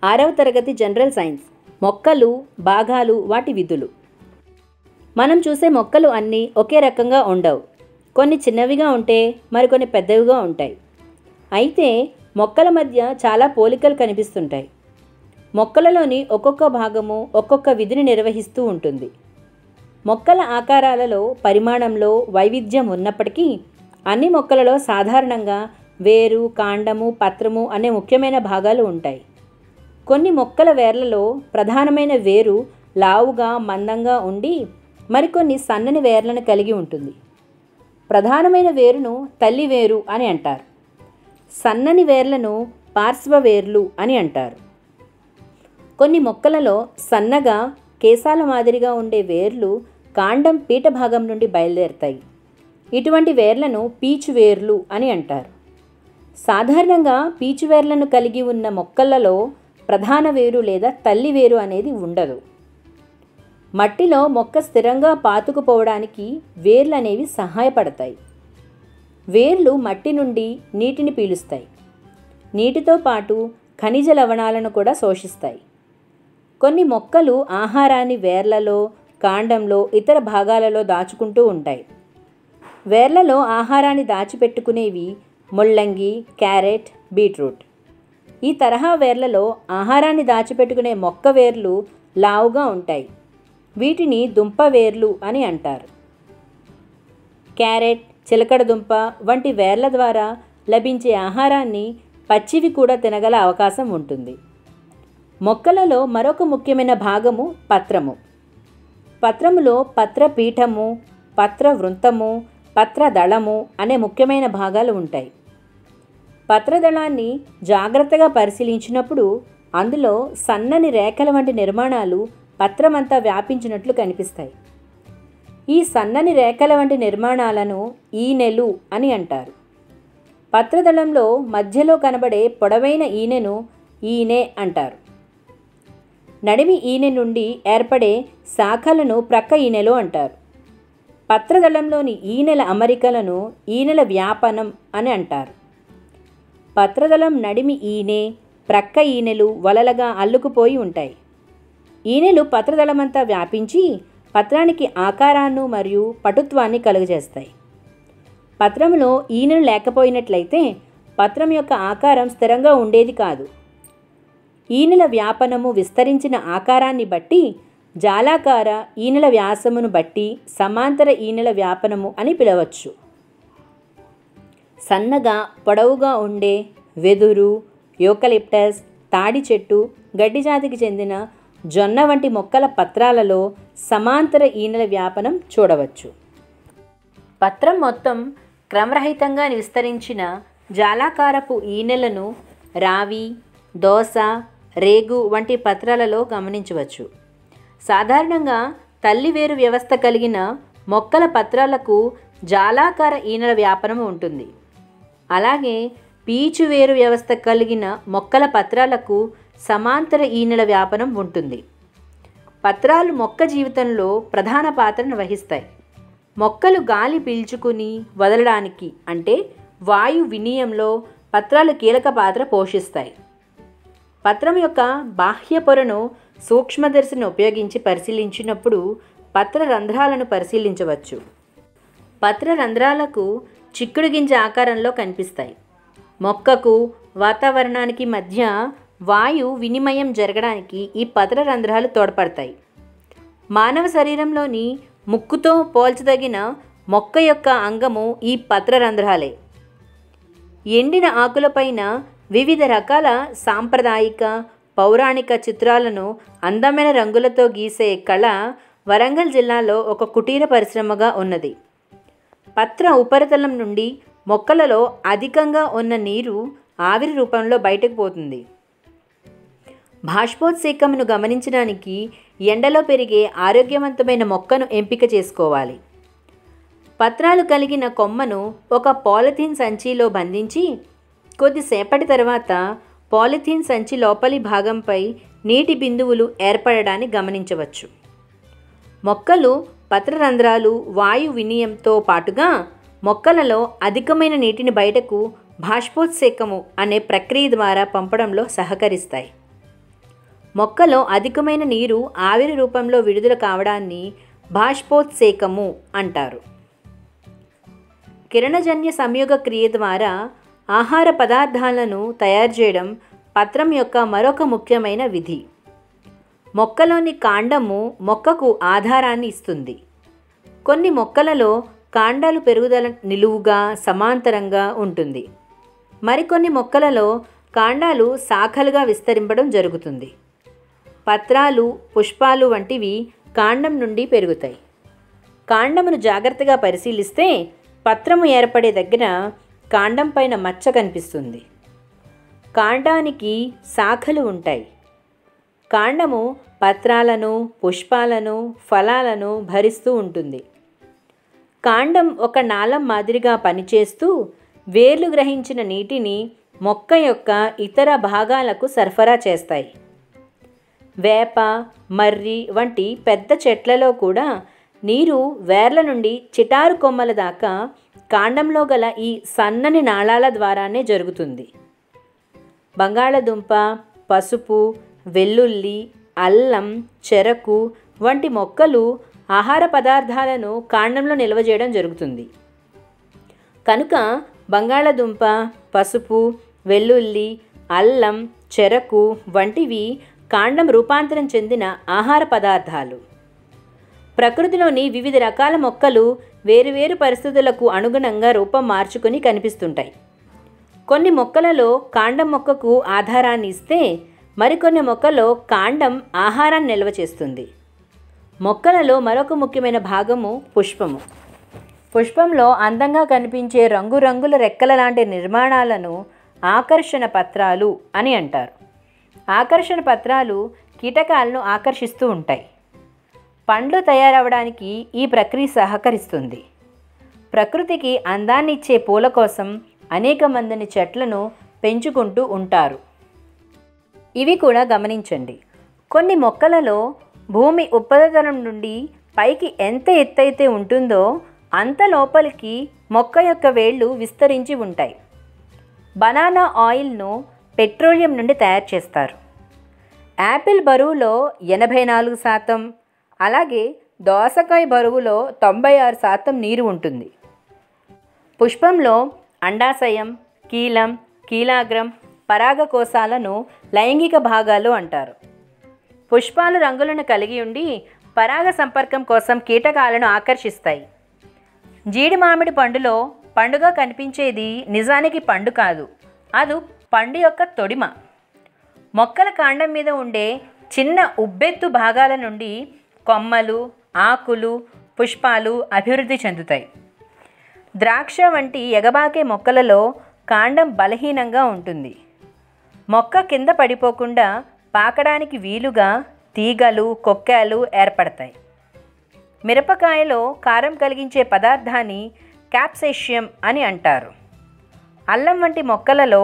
6వ తరగతి general science. మొక్కలు, భాగాలు, వాటి విధులు. మనం చూసే మొక్కలు అన్నీ ఒకే రకంగా ఉండవు. కొన్ని చిన్నవిగా ఉంటే మరికొన్ని పెద్దవిగా ఉంటాయి. అయితే మొక్కల మధ్య చాలా పోలికలు కనిపిస్తుంటాయి. మొక్కలలోని ఒక్కొక్క భాగము ఒక్కొక్క విధిని నిర్వహిస్తూ ఉంటుంది. మొక్కల ఆకారాలలో, పరిమాణంలో వైవిధ్యం ఉన్నప్పటికీ అన్ని మొక్కలలో సాధారణంగా వేరు, కాండము, పత్రము అనే ముఖ్యమైన భాగాలు ఉంటాయి. కొన్ని మొక్కల వేర్లలో ప్రధానమైన వేరు లావుగా, మందంగా ఉండి మరికొన్ని సన్నని వేర్లను కలిగి ఉంటుంది. ప్రధానమైన వేరును తల్లి వేరు అని అంటారు. సన్నని వేర్లను పార్శ్వ వేర్లు అని అంటారు. కొన్ని మొక్కలలో సన్నగా కేశాల మాదిరిగా ఉండే వేర్లు కాండం పీట భాగం నుండి బయలుదేరుతాయి. ఇటువంటి వేర్లను పీచు వేర్లు అని అంటారు. సాధారణంగా పీచు వేర్లను కలిగి ఉన్న మొక్కలలో ప్రధాన వేరు లేదా తల్లి వేరు అనేది ఉండదు. మట్టిలో మొక్క స్థిరంగా పాతుకుపోవడానికి వేర్లు అనేవి సహాయపడతాయి. వేర్లు మట్టి నుండి నీటిని పీలుస్తాయి. నీటితో పాటు ఖనిజ లవణాలను కూడా శోషిస్తాయి. కొన్ని మొక్కలు ఆహారాన్ని వేర్లలో, కాండంలో, ఇతర భాగాలలో దాచుకుంటూ ఉంటాయి. వేర్లలో ఆహారాన్ని దాచిపెట్టుకునేవి ముల్లంగి, క్యారెట్, బీట్రూట్. ఈ తరహా వేర్లలో ఆహారాన్ని దాచిపెట్టుకునే మొక్క వేర్లు లావుగా ఉంటాయి. వీటిని దుంప వేర్లు అని అంటారు. క్యారెట్, చిలకడ దుంప వంటి వేర్ల ద్వారా లభించే ఆహారాన్ని పచ్చివి కూడా తినగల అవకాశం ఉంటుంది. మొక్కలలో మరొక ముఖ్యమైన భాగము పత్రము. పత్రములో పత్రపీఠము, పత్రవృంతము, పత్రదళము అనే ముఖ్యమైన భాగాలు ఉంటాయి. పత్రదళాన్ని జాగ్రత్తగా పరిశీలించినప్పుడు అందులో సన్నని రేఖల వంటి నిర్మాణాలు పత్రమంతా వ్యాపించినట్లు కనిపిస్తాయి. ఈ సన్నని రేఖల వంటి నిర్మాణాలను ఈనెలు అని అంటారు. పత్రదళంలో మధ్యలో కనబడే పొడవైన ఈనెను ఈనె అంటారు. నడిమి ఈనె నుండి ఏర్పడే శాఖలను ప్రక్క ఈనెలు అంటారు. పత్రదళంలోని ఈనెల అమరికలను ఈనెల వ్యాపనం అని అంటారు. పత్రదళం నడిమి ఈనె, ప్రక్క ఈనెలు వలలగా అల్లుకుపోయి ఉంటాయి. ఈనెలు పత్రదళమంతా వ్యాపించి పత్రానికి ఆకారాన్ని మరియు పటుత్వాన్ని కలుగజేస్తాయి. పత్రములో ఈనెలు లేకపోయినట్లయితే పత్రం యొక్క ఆకారం స్థిరంగా ఉండేది కాదు. ఈనెల వ్యాపనము విస్తరించిన ఆకారాన్ని బట్టి, జాలాకార ఈనెల వ్యాసమును బట్టి సమాంతర ఈనెల వ్యాపనము అని పిలవచ్చు. సన్నగా, పొడవుగా ఉండే వెదురు, యూకలిప్టస్, తాడి చెట్టు, గడ్డి జాతికి చెందిన జొన్న వంటి మొక్కల పత్రాలలో సమాంతర ఈనెల వ్యాపనం చూడవచ్చు. పత్రం మొత్తం క్రమరహితంగా విస్తరించిన జాలాకారపు ఈనెలను రావి, దోస, రేగు వంటి పత్రాలలో గమనించవచ్చు. సాధారణంగా తల్లి వేరు వ్యవస్థ కలిగిన మొక్కల పత్రాలకు జాలాకార ఈనెల వ్యాపనం ఉంటుంది. అలాగే పీచు వేరు వ్యవస్థ కలిగిన మొక్కల పత్రాలకు సమాంతర ఈనెల వ్యాపనం ఉంటుంది. పత్రాలు మొక్క జీవితంలో ప్రధాన పాత్రను వహిస్తాయి. మొక్కలు గాలి పీల్చుకుని వదలడానికి అంటే వాయు వినిమయంలో పత్రాలు కీలక పాత్ర పోషిస్తాయి. పత్రం యొక్క బాహ్య పొరను సూక్ష్మదర్శిని ఉపయోగించి పరిశీలించినప్పుడు పత్ర రంధ్రాలను పరిశీలించవచ్చు. పత్ర రంధ్రాలకు చిక్కుడు గింజ ఆకారంలో కనిపిస్తాయి. మొక్కకు వాతావరణానికి మధ్య వాయు వినిమయం జరగడానికి ఈ పత్ర రంధ్రాలు తోడ్పడతాయి. మానవ శరీరంలోని ముక్కుతో పోల్చదగిన మొక్క యొక్క అంగము ఈ పత్ర రంధ్రాలే. ఎండిన ఆకులపైన వివిధ రకాల సాంప్రదాయిక, పౌరాణిక చిత్రాలను అందమైన రంగులతో గీసే కళ వరంగల్ జిల్లాలో ఒక కుటీర పరిశ్రమగా ఉన్నది. పత్ర ఉపరితలం నుండి మొక్కలలో అధికంగా ఉన్న నీరు ఆవిరి రూపంలో బయటకు పోతుంది. బాష్పోత్సేకమును గమనించడానికి ఎండలో పెరిగే ఆరోగ్యవంతమైన మొక్కను ఎంపిక చేసుకోవాలి. పత్రాలు కలిగిన కొమ్మను ఒక పాలిథీన్ సంచిలో బంధించి కొద్దిసేపటి తర్వాత పాలిథీన్ సంచి లోపలి భాగంపై నీటి బిందువులు ఏర్పడడాన్ని గమనించవచ్చు. మొక్కలు పత్రరంధ్రాలు వాయు వినిమయంతో పాటుగా మొక్కలలో అధికమైన నీటిని బయటకు బాష్పోత్సేకము అనే ప్రక్రియ ద్వారా పంపడంలో సహకరిస్తాయి. మొక్కలో అధికమైన నీరు ఆవిరి రూపంలో విడుదల కావడాన్ని బాష్పోత్సేకము అంటారు. కిరణజన్య సంయోగ క్రియ ద్వారా ఆహార పదార్థాలను తయారు చేయడం పత్రం యొక్క మరొక ముఖ్యమైన విధి. మొక్కలోని కాండము మొక్కకు ఆధారాన్ని ఇస్తుంది. కొన్ని మొక్కలలో కాండాలు పెరుగుదల నిలువుగా సమాంతరంగా ఉంటుంది. మరికొన్ని మొక్కలలో కాండాలు శాఖలుగా విస్తరింపడం జరుగుతుంది. పత్రాలు, పుష్పాలు వంటివి కాండం నుండి పెరుగుతాయి. కాండమును జాగ్రత్తగా పరిశీలిస్తే పత్రము ఏర్పడే దగ్గర కాండం పైన మచ్చ కనిపిస్తుంది. కాండానికి శాఖలు ఉంటాయి. కాండము పత్రాలను, పుష్పాలను, ఫలాలను భరిస్తూ ఉంటుంది. కాండం ఒక నాళం మాదిరిగా పనిచేస్తూ వేర్లు గ్రహించిన నీటిని మొక్క యొక్క ఇతర భాగాలకు సరఫరా చేస్తాయి. వేప, మర్రి వంటి పెద్ద చెట్లలో కూడా నీరు వేర్ల నుండి చిటారు కొమ్మల దాకా కాండంలో గల ఈ సన్నని నాళాల ద్వారానే జరుగుతుంది. బంగాళదుంప, పసుపు, వెల్లుల్లి, అల్లం, చెరకు వంటి మొక్కలు ఆహార పదార్థాలను కాండంలో నిల్వ చేయడం జరుగుతుంది. కనుక బంగాళదుంప, పసుపు, వెల్లుల్లి, అల్లం, చెరకు వంటివి కాండం రూపాంతరం చెందిన ఆహార పదార్థాలు. ప్రకృతిలోని వివిధ రకాల మొక్కలు వేరువేరు పరిస్థితులకు అనుగుణంగా రూపం మార్చుకొని కనిపిస్తుంటాయి. కొన్ని మొక్కలలో కాండం మొక్కకు ఆధారాన్ని ఇస్తే మరికొన్ని మొక్కల్లో కాండం ఆహారాన్ని నిల్వ చేస్తుంది. మొక్కలలో మరొక ముఖ్యమైన భాగము పుష్పము. పుష్పంలో అందంగా కనిపించే రంగురంగుల రెక్కల లాంటి నిర్మాణాలను ఆకర్షణ పత్రాలు అని అంటారు. ఆకర్షణ పత్రాలు కీటకాలను ఆకర్షిస్తూ ఉంటాయి. పండ్లు తయారవడానికి ఈ ప్రక్రియ సహకరిస్తుంది. ప్రకృతికి అందాన్ని ఇచ్చే పూల కోసం అనేక మందిని చెట్లను పెంచుకుంటూ ఉంటారు. ఇవి కూడా గమనించండి. కొన్ని మొక్కలలో భూమి ఉపరితలం నుండి పైకి ఎంత ఎత్తైతే ఉంటుందో అంత లోపలికి మొక్క యొక్క వేళ్ళు విస్తరించి ఉంటాయి. బనానా ఆయిల్ను పెట్రోలియం నుండి తయారు చేస్తారు. యాపిల్ బరువులో 84%, అలాగే దోసకాయ బరువులో 96% నీరు ఉంటుంది. పుష్పంలో అండాశయం, కీలం, కీలాగ్రం, పరాగకోశాలను లైంగిక భాగాలు అంటారు. పుష్పాలు రంగులను కలిగి ఉండి పరాగ సంపర్కం కోసం కీటకాలను ఆకర్షిస్తాయి. జీడి మామిడి పండులో పండుగా కనిపించేది నిజానికి పండు కాదు, అది పండు యొక్క తొడిమ. మొక్కల కాండం మీద ఉండే చిన్న ఉబ్బెత్తు భాగాల నుండి కొమ్మలు, ఆకులు, పుష్పాలు అభివృద్ధి చెందుతాయి. ద్రాక్ష వంటి ఎగబాకే మొక్కలలో కాండం బలహీనంగా ఉంటుంది. మొక్క కింద పడిపోకుండా పాకడానికి వీలుగా తీగలు, కొక్కేలు ఏర్పడతాయి. మిరపకాయలో కారం కలిగించే పదార్థాన్ని క్యాప్సేషియం అని అంటారు. అల్లం వంటి మొక్కలలో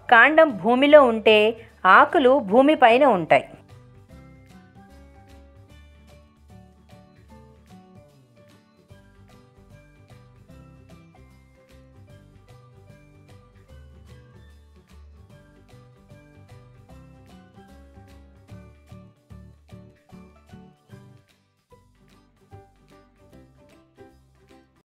కాండం భూమిలో ఉంటే ఆకులు భూమిపైన ఉంటాయి.